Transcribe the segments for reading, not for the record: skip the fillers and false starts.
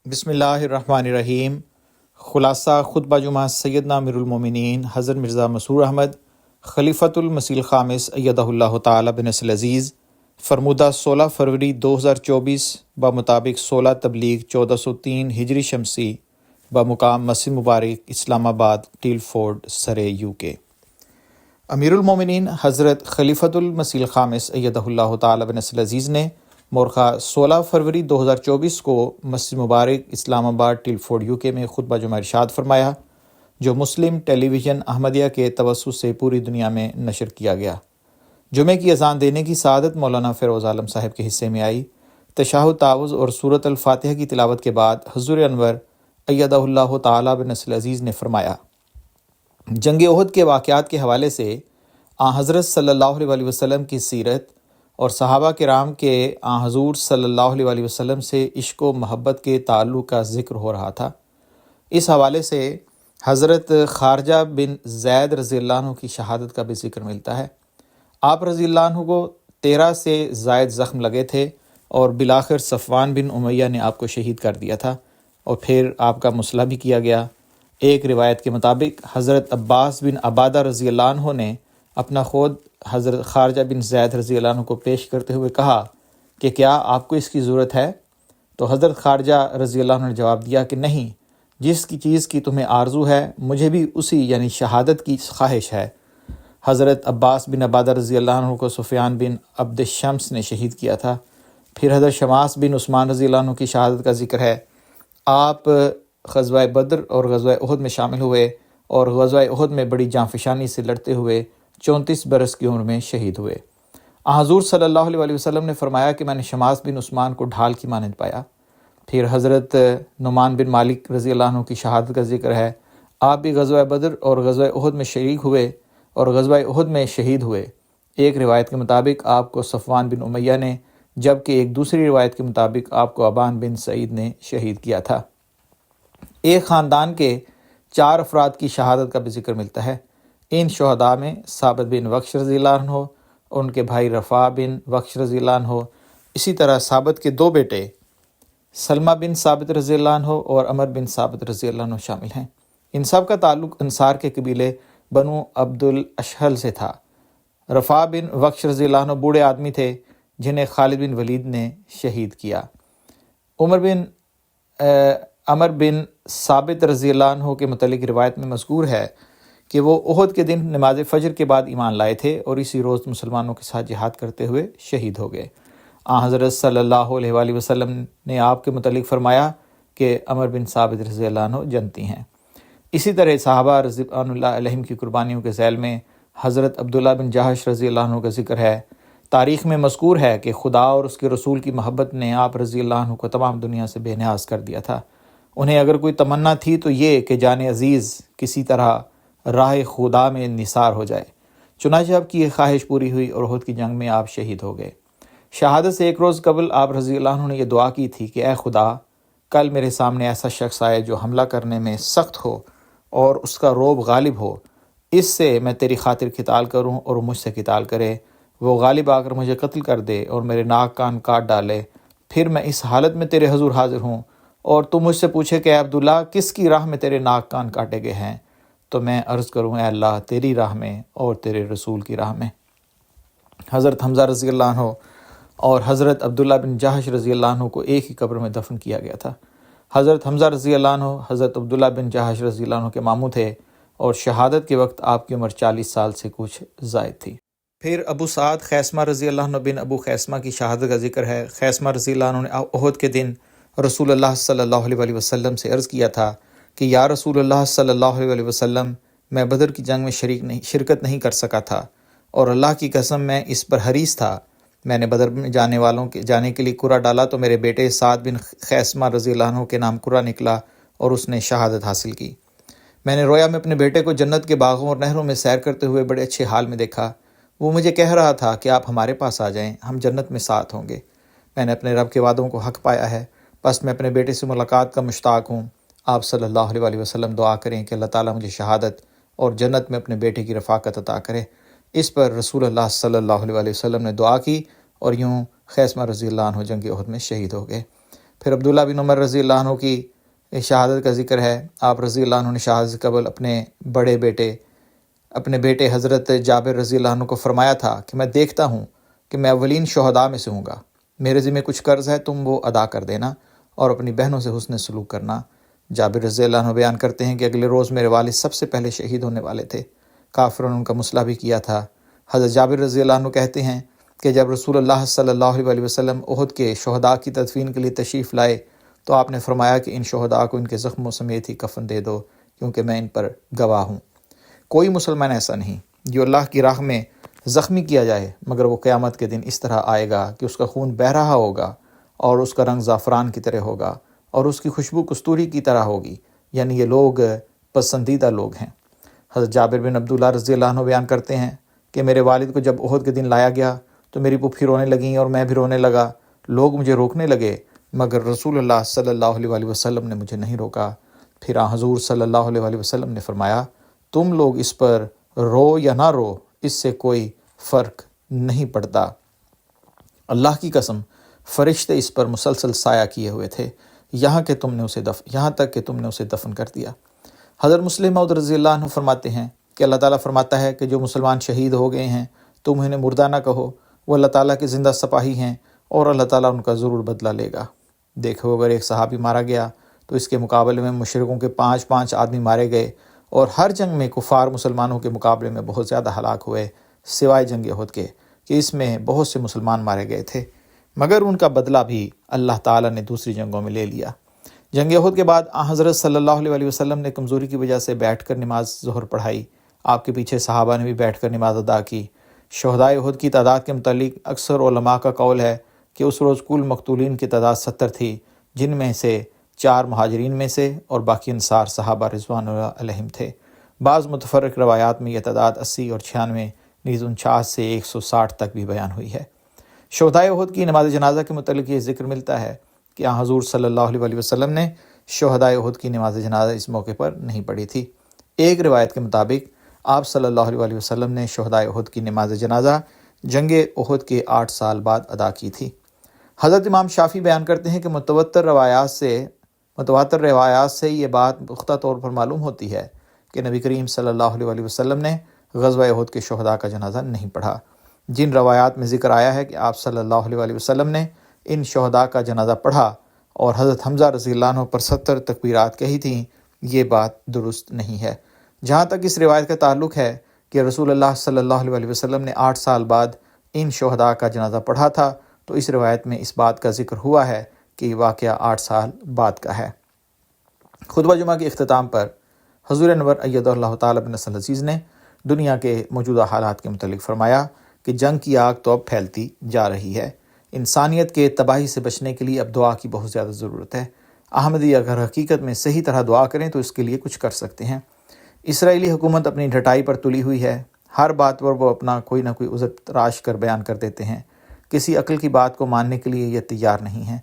بسم اللہ الرحمن الرحیم۔ خلاصہ خطبہ جمعہ سیدنا امیر المومنین حضرت مرزا مسرور احمد خلیفۃ المسیح الخامس ایدہ اللہ تعالی بنصر العزیز فرمودہ 16 فروری 2024 بمطابق 16 تبلیغ 1403 ہجری شمسی بمقام مسجد مبارک اسلام آباد ٹیل فورڈ سرے UK۔ امیر المومنین حضرت خلیفۃ المسیح الخامس ایدہ اللہ تعالی بنصر العزیز نے مورخہ 16 فروری 2024 کو مسجد مبارک اسلام آباد ٹیل فورڈ UK میں خطبہ جمعہ ارشاد فرمایا، جو مسلم ٹیلی ویژن احمدیہ کے توسط سے پوری دنیا میں نشر کیا گیا۔ جمعے کی اذان دینے کی سعادت مولانا فیروز عالم صاحب کے حصے میں آئی۔ تشہد تعوذ اور سورۃ الفاتحہ کی تلاوت کے بعد حضور انور ایدہ اللہ تعالی بنصر العزیز نے فرمایا، جنگ احد کے واقعات کے حوالے سے آن حضرت صلی اللہ علیہ وسلم کی سیرت اور صحابہ کرام کے آن حضور صلی اللہ علیہ وسلم سے عشق و محبت کے تعلق کا ذکر ہو رہا تھا۔ اس حوالے سے حضرت خارجہ بن زید رضی اللہ عنہ کی شہادت کا بھی ذکر ملتا ہے۔ آپ رضی اللہ عنہ کو 13 سے زائد زخم لگے تھے اور بالآخر صفوان بن امیہ نے آپ کو شہید کر دیا تھا اور پھر آپ کا مصلح بھی کیا گیا۔ ایک روایت کے مطابق حضرت عباس بن عبادہ رضی اللہ عنہ نے اپنا خود حضرت خارجہ بن زید رضی اللہ عنہ کو پیش کرتے ہوئے کہا کہ کیا آپ کو اس کی ضرورت ہے؟ تو حضرت خارجہ رضی اللہ عنہ نے جواب دیا کہ نہیں، جس کی چیز کی تمہیں آرزو ہے مجھے بھی اسی یعنی شہادت کی خواہش ہے۔ حضرت عباس بن عبادہ رضی اللہ عنہ کو سفیان بن عبد الشمس نے شہید کیا تھا۔ پھر حضرت شماس بن عثمان رضی اللہ عنہ کی شہادت کا ذکر ہے۔ آپ غزوہ بدر اور غزوہ احد میں شامل ہوئے اور غزوہ احد میں بڑی جانفشانی سے لڑتے ہوئے 34 برس کی عمر میں شہید ہوئے۔ حضور صلی اللہ علیہ وسلم نے فرمایا کہ میں نے شماس بن عثمان کو ڈھال کی مانند پایا۔ پھر حضرت نعمان بن مالک رضی اللہ عنہ کی شہادت کا ذکر ہے۔ آپ بھی غزوہ بدر اور غزوہ احد میں شریک ہوئے اور غزوہ احد میں شہید ہوئے۔ ایک روایت کے مطابق آپ کو صفوان بن امیہ نے، جبکہ ایک دوسری روایت کے مطابق آپ کو ابان بن سعید نے شہید کیا تھا۔ ایک خاندان کے 4 افراد کی شہادت کا بھی ذکر ملتا ہے۔ ان شہداء میں ثابت بن وقش رضی اللہ عنہ، ان کے بھائی رفاع بن وقش رضی اللہ عنہ، اسی طرح ثابت کے 2 بیٹے سلمہ بن ثابت رضی اللہ عنہ اور عمر بن ثابت رضی اللہ عنہ شامل ہیں۔ ان سب کا تعلق انصار کے قبیلے بنو عبد الاشہل سے تھا۔ رفاع بن وقش رضی اللہ عنہ بوڑھے آدمی تھے جنہیں خالد بن ولید نے شہید کیا۔ عمر بن ثابت رضی اللہ عنہ کے متعلق روایت میں مذکور ہے کہ وہ احد کے دن نماز فجر کے بعد ایمان لائے تھے اور اسی روز مسلمانوں کے ساتھ جہاد کرتے ہوئے شہید ہو گئے۔ حضرت صلی اللہ علیہ وآلہ وسلم نے آپ کے متعلق فرمایا کہ عمر بن ثابت رضی اللہ عنہ جنتی ہیں۔ اسی طرح صحابہ رضوان اللہ علیہم کی قربانیوں کے ذیل میں حضرت عبداللہ بن جہش رضی اللہ عنہ کا ذکر ہے۔ تاریخ میں مذکور ہے کہ خدا اور اس کے رسول کی محبت نے آپ رضی اللہ عنہ کو تمام دنیا سے بے نیاز کر دیا تھا۔ انہیں اگر کوئی تمنا تھی تو یہ کہ جان عزیز کسی طرح راہ خدا میں نثار ہو جائے۔ چنانچہ آپ کی یہ خواہش پوری ہوئی اور احد کی جنگ میں آپ شہید ہو گئے۔ شہادت سے ایک روز قبل آپ رضی اللہ عنہ نے یہ دعا کی تھی کہ اے خدا، کل میرے سامنے ایسا شخص آئے جو حملہ کرنے میں سخت ہو اور اس کا روب غالب ہو، اس سے میں تیری خاطر قتال کروں اور مجھ سے قتال کرے۔ وہ غالب آ کر مجھے قتل کر دے اور میرے ناک کان کاٹ ڈالے، پھر میں اس حالت میں تیرے حضور حاضر ہوں اور تو مجھ سے پوچھے کہ اے عبداللہ کس کی راہ میں تیرے ناک کان کاٹے گئے ہیں، تو میں عرض کروں اے اللہ تیری راہ میں اور تیرے رسول کی راہ میں۔ حضرت حمزہ رضی اللہ عنہ اور حضرت عبداللہ بن جہش رضی اللہ عنہ کو ایک ہی قبر میں دفن کیا گیا تھا۔ حضرت حمزہ رضی اللہ عنہ حضرت عبداللہ بن جہش رضی اللہ عنہ کے ماموں تھے اور شہادت کے وقت آپ کی عمر 40 سال سے کچھ زائد تھی۔ پھر ابو سعد خیثمہ رضی اللہ عنہ بن ابو خیثمہ کی شہادت کا ذکر ہے۔ خیثمہ رضی اللہ عنہ نے احد کے دن رسول اللہ صلی اللہ علیہ وسلم سے عرض کیا تھا کہ یا رسول اللہ صلی اللہ علیہ وسلم، میں بدر کی جنگ میں شرکت نہیں کر سکا تھا اور اللہ کی قسم میں اس پر حریص تھا۔ میں نے بدر میں جانے کے لیے کرہ ڈالا تو میرے بیٹے سعد بن خیثمہ رضی اللہ عنہ کے نام کرہ نکلا اور اس نے شہادت حاصل کی۔ میں نے رویا میں اپنے بیٹے کو جنت کے باغوں اور نہروں میں سیر کرتے ہوئے بڑے اچھے حال میں دیکھا۔ وہ مجھے کہہ رہا تھا کہ آپ ہمارے پاس آ جائیں، ہم جنت میں ساتھ ہوں گے۔ میں نے اپنے رب کے وعدوں کو حق پایا ہے، بس میں اپنے بیٹے سے ملاقات کا مشتاق ہوں۔ آپ صلی اللہ علیہ وسلم دعا کریں کہ اللہ تعالیٰ مجھے شہادت اور جنت میں اپنے بیٹے کی رفاقت عطا کرے۔ اس پر رسول اللہ صلی اللہ علیہ وسلم نے دعا کی اور یوں خیثمہ رضی اللہ عنہ جنگ احد میں شہید ہو گئے۔ پھر عبداللہ بن عمر رضی اللہ عنہ کی شہادت کا ذکر ہے۔ آپ رضی اللہ عنہ نے شہادت سے قبل اپنے بیٹے حضرت جابر رضی اللہ عنہ کو فرمایا تھا کہ میں دیکھتا ہوں کہ میں اولین شہداء میں سے ہوں گا، میرے ذمہ کچھ قرض ہے، تم وہ ادا کر دینا اور اپنی بہنوں سے حسن سلوک کرنا۔ جابر رضی اللہ عنہ بیان کرتے ہیں کہ اگلے روز میرے والد سب سے پہلے شہید ہونے والے تھے، کافروں نے ان کا مصلح بھی کیا تھا۔ حضرت جابر رضی اللہ عنہ کہتے ہیں کہ جب رسول اللہ صلی اللہ علیہ وسلم احد کے شہداء کی تدفین کے لیے تشریف لائے تو آپ نے فرمایا کہ ان شہداء کو ان کے زخموں سمیت ہی کفن دے دو، کیونکہ میں ان پر گواہ ہوں۔ کوئی مسلمان ایسا نہیں جو اللہ کی راہ میں زخمی کیا جائے، مگر وہ قیامت کے دن اس طرح آئے گا کہ اس کا خون بہہ رہا ہوگا اور اس کا رنگ زعفران کی طرح ہوگا اور اس کی خوشبو کستوری کی طرح ہوگی، یعنی یہ لوگ پسندیدہ لوگ ہیں۔ حضرت جابر بن عبداللہ رضی اللہ عنہ بیان کرتے ہیں کہ میرے والد کو جب احد کے دن لایا گیا تو میری پھوپھی رونے لگیں اور میں بھی رونے لگا، لوگ مجھے روکنے لگے مگر رسول اللہ صلی اللہ علیہ وسلم نے مجھے نہیں روکا۔ پھر حضور صلی اللہ علیہ وسلم نے فرمایا، تم لوگ اس پر رو یا نہ رو، اس سے کوئی فرق نہیں پڑتا، اللہ کی قسم فرشتے اس پر مسلسل سایہ کیے ہوئے تھے یہاں تک کہ تم نے اسے دفن کر دیا۔ حضرت مسلم موعود رضی اللہ عنہ فرماتے ہیں کہ اللہ تعالیٰ فرماتا ہے کہ جو مسلمان شہید ہو گئے ہیں تم انہیں مردہ نہ کہو، وہ اللہ تعالیٰ کے زندہ سپاہی ہیں اور اللہ تعالیٰ ان کا ضرور بدلہ لے گا۔ دیکھو اگر ایک صحابی مارا گیا تو اس کے مقابلے میں مشرکوں کے 5 آدمی مارے گئے، اور ہر جنگ میں کفار مسلمانوں کے مقابلے میں بہت زیادہ ہلاک ہوئے سوائے جنگ احد کے، کہ اس میں بہت سے مسلمان مارے گئے تھے، مگر ان کا بدلہ بھی اللہ تعالیٰ نے دوسری جنگوں میں لے لیا۔ جنگ احد کے بعد حضرت صلی اللہ علیہ وسلم نے کمزوری کی وجہ سے بیٹھ کر نماز ظہر پڑھائی، آپ کے پیچھے صحابہ نے بھی بیٹھ کر نماز ادا کی۔ شہداء احد کی تعداد کے متعلق اکثر علماء کا قول ہے کہ اس روز کل مقتولین کی تعداد 70 تھی، جن میں سے 4 مہاجرین میں سے اور باقی انصار صحابہ رضوان اللہ علیہم تھے۔ بعض متفرق روایات میں یہ تعداد 80 اور 96 نیز 49 سے 160 تک بھی بیان ہوئی ہے۔ شہداء احد کی نماز جنازہ کے متعلق یہ ذکر ملتا ہے کہ حضور صلی اللہ علیہ وسلم نے شہداء احد کی نماز جنازہ اس موقع پر نہیں پڑھی تھی۔ ایک روایت کے مطابق آپ صلی اللہ علیہ وسلم نے شہداء احد کی نماز جنازہ جنگ احد کے 8 سال بعد ادا کی تھی۔ حضرت امام شافعی بیان کرتے ہیں کہ متواتر روایات سے یہ بات پختہ طور پر معلوم ہوتی ہے کہ نبی کریم صلی اللہ علیہ وسلم نے غزوہ احد کے شہداء کا جنازہ نہیں پڑھا۔ جن روایات میں ذکر آیا ہے کہ آپ صلی اللہ علیہ وسلم نے ان شہداء کا جنازہ پڑھا اور حضرت حمزہ رضی اللہ عنہ پر 70 تکبیرات کہی تھیں، یہ بات درست نہیں ہے۔ جہاں تک اس روایت کا تعلق ہے کہ رسول اللہ صلی اللہ علیہ وسلم نے 8 سال بعد ان شہداء کا جنازہ پڑھا تھا، تو اس روایت میں اس بات کا ذکر ہوا ہے کہ یہ واقعہ 8 سال بعد کا ہے۔ خطبہ جمعہ کے اختتام پر حضور انور ایدہ اللہ تعالیٰ بن نصر العزیز نے دنیا کے موجودہ حالات کے متعلق فرمایا کہ جنگ کی آگ تو اب پھیلتی جا رہی ہے، انسانیت کے تباہی سے بچنے کے لیے اب دعا کی بہت زیادہ ضرورت ہے۔ احمدی اگر حقیقت میں صحیح طرح دعا کریں تو اس کے لیے کچھ کر سکتے ہیں۔ اسرائیلی حکومت اپنی ڈھٹائی پر تلی ہوئی ہے، ہر بات پر وہ اپنا کوئی نہ کوئی عذر تراش کر بیان کر دیتے ہیں، کسی عقل کی بات کو ماننے کے لیے یہ تیار نہیں ہیں۔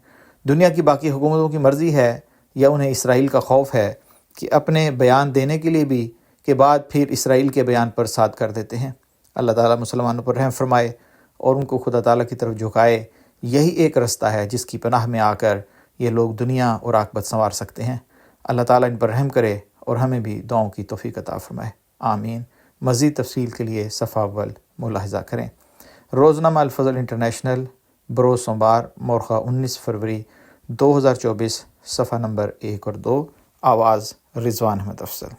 دنیا کی باقی حکومتوں کی مرضی ہے یا انہیں اسرائیل کا خوف ہے کہ اپنے بیان دینے کے لیے بھی کے بعد پھر اسرائیل کے بیان پر ساتھ کر دیتے ہیں۔ اللہ تعالیٰ مسلمانوں پر رحم فرمائے اور ان کو خدا تعالیٰ کی طرف جھکائے۔ یہی ایک رستہ ہے جس کی پناہ میں آ کر یہ لوگ دنیا اور عاقبت سنوار سکتے ہیں۔ اللہ تعالیٰ ان پر رحم کرے اور ہمیں بھی دعاؤں کی توفیق عطا فرمائے، آمین۔ مزید تفصیل کے لیے صفحہ اول ملاحظہ کریں۔ روزنامہ الفضل انٹرنیشنل، بروز سوموار، مورخہ 19 فروری 2024، صفحہ نمبر 1 اور 2، آواز رضوان احمد افضل۔